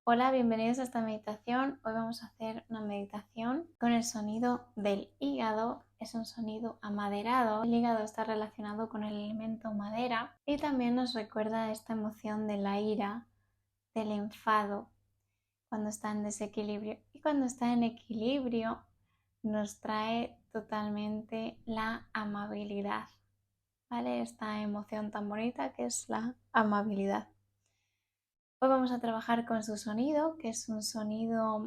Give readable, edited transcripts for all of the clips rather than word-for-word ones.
Hola, bienvenidos a esta meditación. Hoy vamos a hacer una meditación con el sonido del hígado. Es un sonido amaderado. El hígado está relacionado con el elemento madera y también nos recuerda esta emoción de la ira, del enfado, cuando está en desequilibrio. Y cuando está en equilibrio nos trae totalmente la amabilidad, ¿vale? Esta emoción tan bonita que es la amabilidad. Hoy vamos a trabajar con su sonido, que es un sonido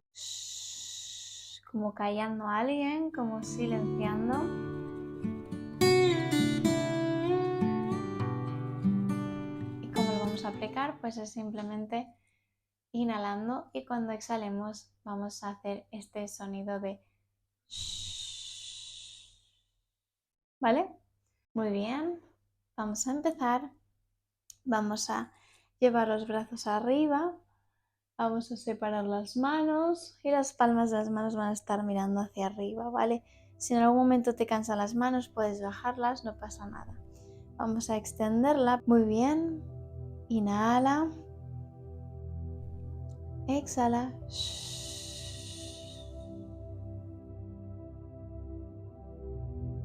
como callando a alguien, como silenciando. Y cómo lo vamos a aplicar, pues es simplemente inhalando y cuando exhalemos vamos a hacer este sonido de ¿vale? Muy bien, vamos a empezar. Vamos a llevar los brazos arriba. Vamos a separar las manos y las palmas de las manos van a estar mirando hacia arriba, ¿vale? Si en algún momento te cansan las manos, puedes bajarlas, no pasa nada. Vamos a extenderla. Muy bien. Inhala. Exhala.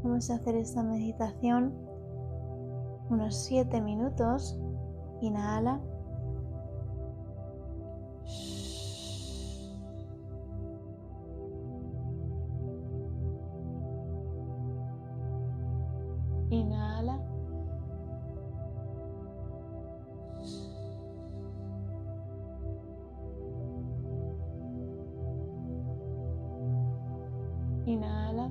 Vamos a hacer esta meditación unos 7 minutos. Inhala. Inhala. Inhala.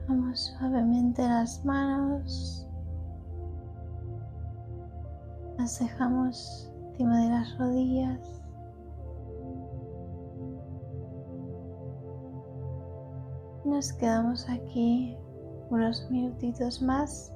Vamos suavemente las manos, las dejamos encima de las rodillas. Nos quedamos aquí unos minutitos más.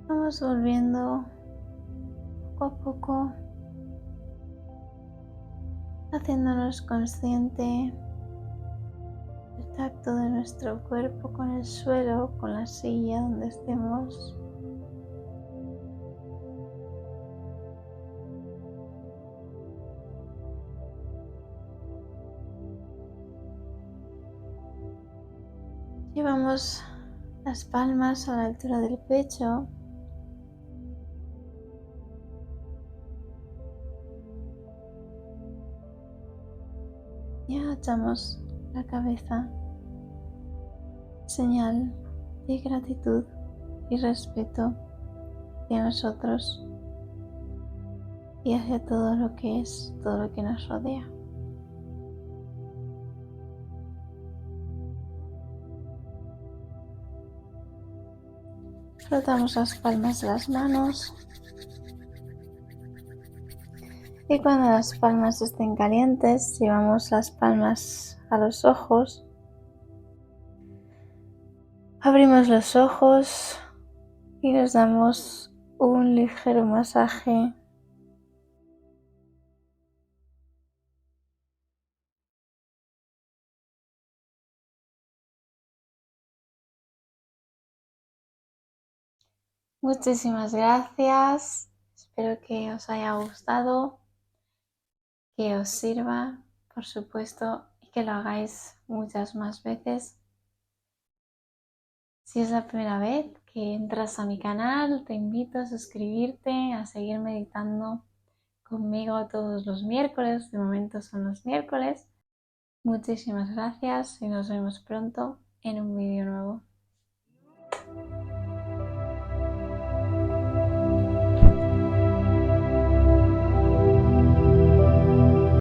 Vamos volviendo poco a poco, haciéndonos consciente del tacto de nuestro cuerpo con el suelo, con la silla donde estemos. Llevamos las palmas a la altura del pecho. Y agachamos la cabeza, señal de gratitud y respeto hacia nosotros y hacia todo lo que es, todo lo que nos rodea. Frotamos las palmas de las manos y cuando las palmas estén calientes, llevamos las palmas a los ojos. Abrimos los ojos y nos damos un ligero masaje . Muchísimas gracias. Espero que os haya gustado, que os sirva, por supuesto, y que lo hagáis muchas más veces. Si es la primera vez que entras a mi canal, te invito a suscribirte, a seguir meditando conmigo todos los miércoles. De momento son los miércoles. Muchísimas gracias y nos vemos pronto en un vídeo nuevo.